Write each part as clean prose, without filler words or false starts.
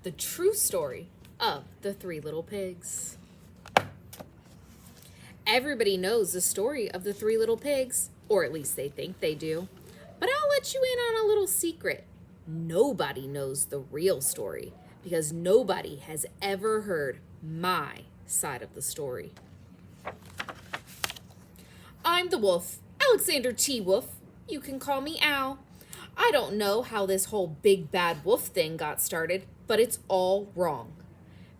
The true story of the Three Little Pigs. Everybody knows the story of the Three Little Pigs, or at least they think they do. But I'll let you in on a little secret. Nobody knows the real story because nobody has ever heard my side of the story. I'm the wolf, Alexander T. Wolf. You can call me Al. I don't know how this whole big bad wolf thing got started, but it's all wrong.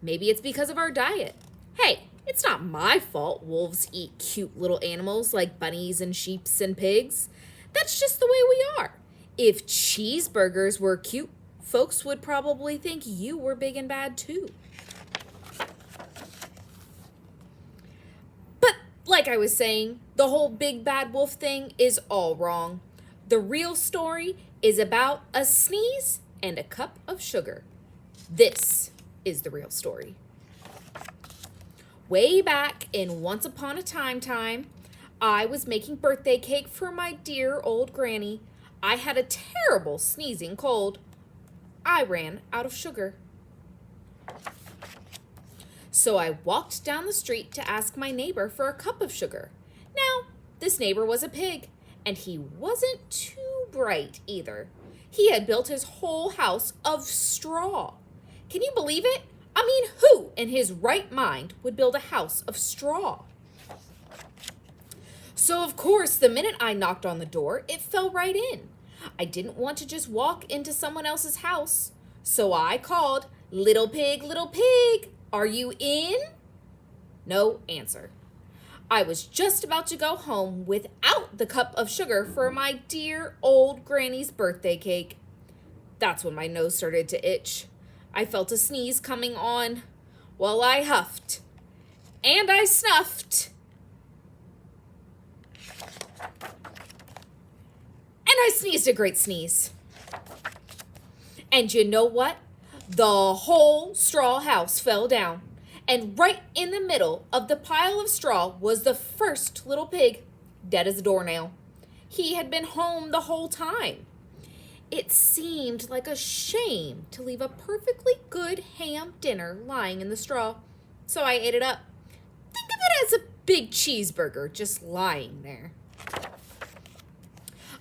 Maybe it's because of our diet. Hey, it's not my fault wolves eat cute little animals like bunnies and sheeps and pigs. That's just the way we are. If cheeseburgers were cute, folks would probably think you were big and bad too. But like I was saying, the whole big bad wolf thing is all wrong. The real story is about a sneeze and a cup of sugar. This is the real story. Way back in Once Upon a Time, I was making birthday cake for my dear old granny. I had a terrible sneezing cold. I ran out of sugar. So I walked down the street to ask my neighbor for a cup of sugar. Now, this neighbor was a pig, and he wasn't too bright either. He had built his whole house of straw. Can you believe it? I mean, who in his right mind would build a house of straw? So, of course, the minute I knocked on the door, it fell right in. I didn't want to just walk into someone else's house. So I called, little pig, are you in? No answer. I was just about to go home without the cup of sugar for my dear old granny's birthday cake. That's when my nose started to itch. I felt a sneeze coming on. Well, I huffed. And I snuffed. And I sneezed a great sneeze. And you know what? The whole straw house fell down. And right in the middle of the pile of straw was the first little pig, dead as a doornail. He had been home the whole time. It seemed like a shame to leave a perfectly good ham dinner lying in the straw, so I ate it up. Think of it as a big cheeseburger just lying there.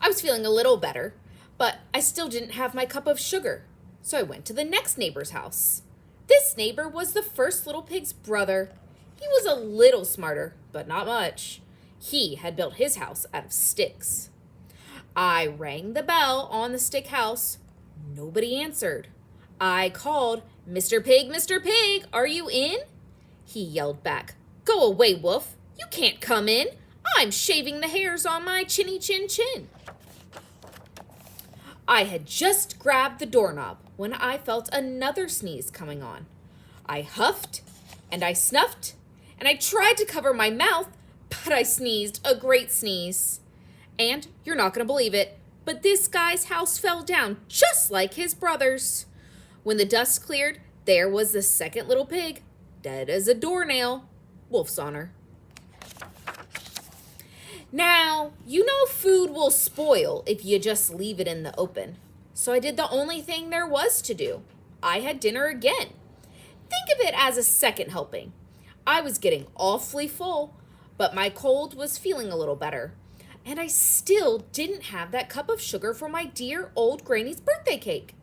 I was feeling a little better, but I still didn't have my cup of sugar, so I went to the next neighbor's house. This neighbor was the first little pig's brother. He was a little smarter, but not much. He had built his house out of sticks. I rang the bell on the stick house. Nobody answered. I called, Mr. Pig, are you in? He yelled back, Go away, wolf. You can't come in. I'm shaving the hairs on my chinny chin chin. I had just grabbed the doorknob when I felt another sneeze coming on. I huffed and I snuffed and I tried to cover my mouth, but I sneezed a great sneeze. And you're not going to believe it, but this guy's house fell down just like his brother's. When the dust cleared, there was the second little pig, dead as a doornail. Wolf's honor. Now, you know food will spoil if you just leave it in the open. So I did the only thing there was to do. I had dinner again. Think of it as a second helping. I was getting awfully full, but my cold was feeling a little better. And I still didn't have that cup of sugar for my dear old granny's birthday cake.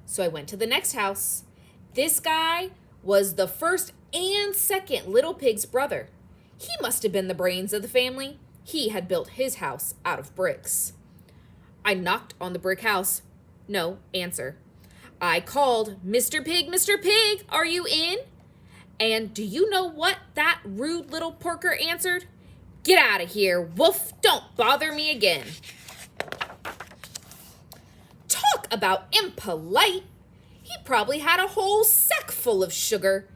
So I went to the next house. This guy was the first and second little pig's brother. He must have been the brains of the family. He had built his house out of bricks. I knocked on the brick house. No answer. I called, Mr. Pig, are you in? And do you know what that rude little porker answered? Get out of here, wolf. Don't bother me again. Talk about impolite. He probably had a whole sack full of sugar.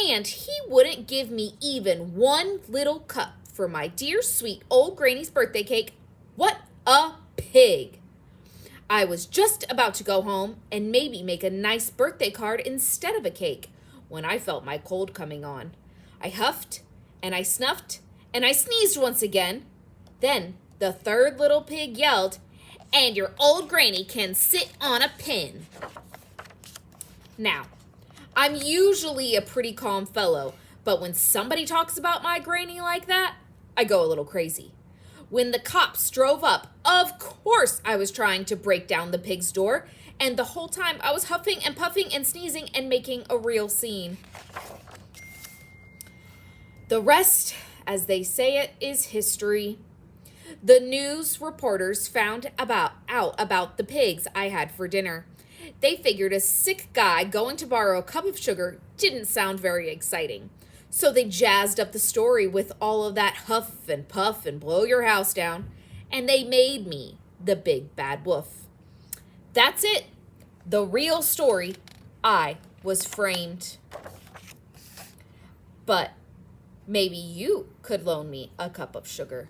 And he wouldn't give me even one little cup for my dear sweet old granny's birthday cake. What a pig. I was just about to go home and maybe make a nice birthday card instead of a cake when I felt my cold coming on. I huffed and I snuffed and I sneezed once again. Then the third little pig yelled, and your old granny can sit on a pin. Now, I'm usually a pretty calm fellow, but when somebody talks about my granny like that, I go a little crazy. When the cops drove up, of course I was trying to break down the pig's door, and the whole time I was huffing and puffing and sneezing and making a real scene. The rest, as they say it, is history. The news reporters found out about the pigs I had for dinner. They figured a sick guy going to borrow a cup of sugar didn't sound very exciting. So they jazzed up the story with all of that huff and puff and blow your house down, and they made me the big bad wolf. That's it. The real story. I was framed. But maybe you could loan me a cup of sugar.